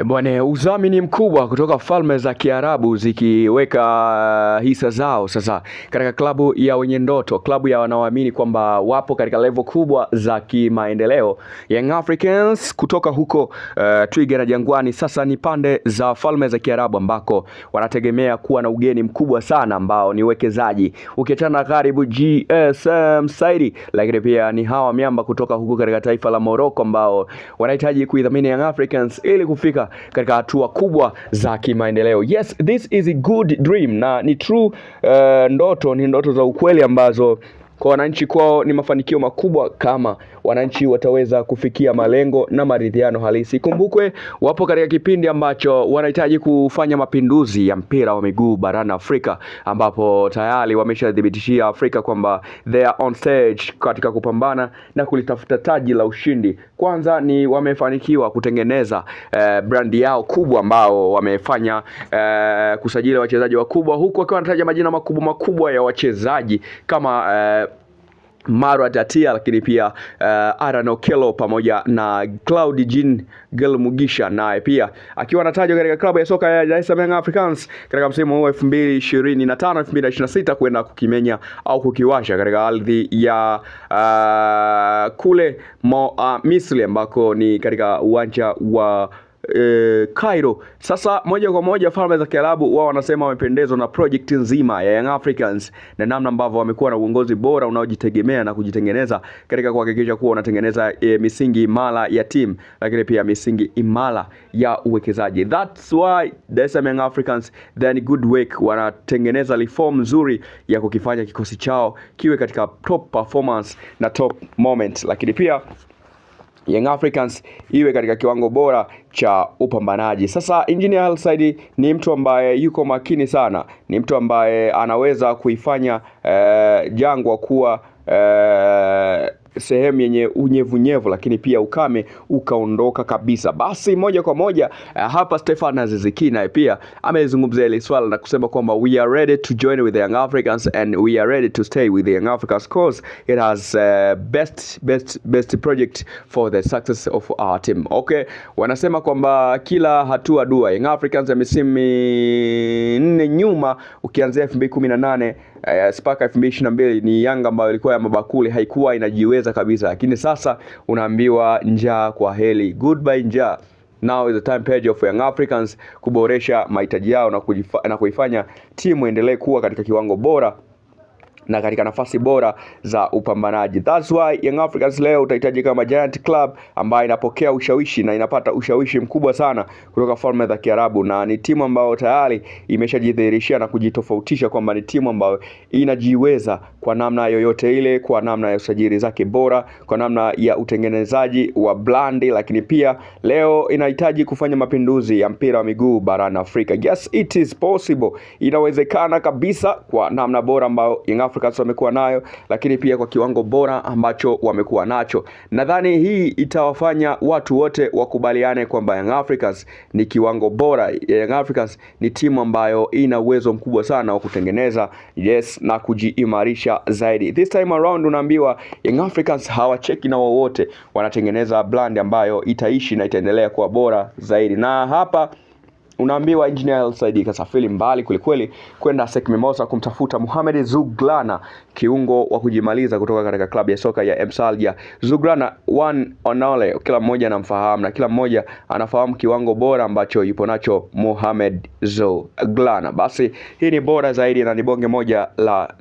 Bwana, udhamini mkubwa kutoka Falme za Kiarabu zikiweka hisa zao sasa katika klabu ya wenye ndoto, klabu ya wanaoamini kwamba wapo katika level kubwa za kimaendeleo. Young Africans kutoka huko Twiga na Jangwani sasa ni pande za Falme za Kiarabu ambako wanategemea kuwa na ugeni mkubwa sana ambao ni uwekezaji. Ukiachana karibu GSM Saidi, lakini pia ni hawa miamba kutoka huko katika taifa la Morocco ambao wanahitaji kuidhamini Young Africans ili kufika katika hatua kubwa za kimaendeleo. Yes, this is a good dream na ni true. Ndoto ni ndoto za ukweli ambazo kwa wananchi kwao ni mafanikio makubwa kama wananchi wataweza kufikia malengo na maridhiano halisi. Kumbukwe wapo katika kipindi ambacho wanahitaji kufanya mapinduzi ya mpira wa miguu barani Afrika, ambapo tayari wameshadhibitishia Afrika kwamba they are on stage katika kupambana na kulitafuta taji la ushindi. Kwanza ni wamefanikiwa kutengeneza brandi yao kubwa ambao wamefanya kusajili wachezaji wakubwa, huku wakiwa wanataja majina makubwa ya wachezaji kama Maro Tatia, lakini pia Aaron Okello pamoja na Claude Jean Gelmugisha, naye pia akiwa anatajwa katika klabu ya soka ya Dar es Salaam Young Africans katika msimu huu 2025-2026 kwenda kukimenya au kukiwasha katika ardhi ya kule Misri ambako ni katika uwanja wa Cairo. Sasa moja kwa moja Falme za Kiarabu wao wanasema wamependezwa na project nzima ya Young Africans na namna ambavyo wamekuwa na uongozi bora unaojitegemea na kujitengeneza katika kuhakikisha kuwa wanatengeneza misingi imara ya team, lakini pia misingi imara ya uwekezaji. That's why Dar es Salaam Young Africans then good work, wanatengeneza reform nzuri ya kukifanya kikosi chao kiwe katika top performance na top moment, lakini pia Young Africans iwe katika kiwango bora cha upambanaji. Sasa Engineer Hersi Said ni mtu ambaye yuko makini sana, ni mtu ambaye anaweza kuifanya Jangwa kuwa sehemu yenye unyevunyevu, lakini pia ukame ukaondoka kabisa. Basi moja kwa moja hapa Stefan Aziz Ki naye pia amezungumzia ile swala na kusema kwamba we are ready to join with the Young Africans and we are ready to stay with the Young Africans cause it has best project for the success of our team. Okay, wanasema kwamba kila hatua dua. Young Africans ya misimu 4 nyuma ukianzia 2018 mpaka 2022 ni Yanga ambayo ilikuwa ya mabakuli, haikuwa inajiweza kabisa, lakini sasa unaambiwa njaa kwa heli, goodbye njaa. Now is the time page of Young Africans kuboresha mahitaji yao na kuifanya timu endelee kuwa katika kiwango bora na katika nafasi bora za upambanaji. That's why Young Africans leo utahitaji kama Giant Club ambayo inapokea ushawishi na inapata ushawishi mkubwa sana kutoka Falme za Kiarabu, na ni timu ambayo tayari imeshajidhihirishia na kujitofautisha kwamba ni timu ambayo inajiweza kwa namna yoyote ile, kwa namna ya usajili zake bora, kwa namna ya utengenezaji wa blandi, lakini pia leo inahitaji kufanya mapinduzi ya mpira wa miguu barani Afrika. Yes, it is possible. Inawezekana kabisa kwa namna bora ambayo Young Africans wamekuwa nayo, lakini pia kwa kiwango bora ambacho wamekuwa nacho. Nadhani hii itawafanya watu wote wakubaliane kwamba Young Africans ni kiwango bora. Young Africans ni timu ambayo ina uwezo mkubwa sana wa kutengeneza na kujiimarisha zaidi. This time around unaambiwa Young Africans hawacheki na wowote, wanatengeneza brand ambayo itaishi na itaendelea kuwa bora zaidi. Na hapa unaambiwa Engineer Hersi Said kasafiri mbali kweli kwenda SEC Mimosas kumtafuta Mohamed Zouglana, kiungo wa kujimaliza kutoka katika klabu ya soka ya MC Alger. Zouglana one on all, kila mmoja anamfahamu na kila mmoja anafahamu kiwango bora ambacho yupo nacho Mohamed Zouglana. Basi hii ni bora zaidi na ni bonge moja la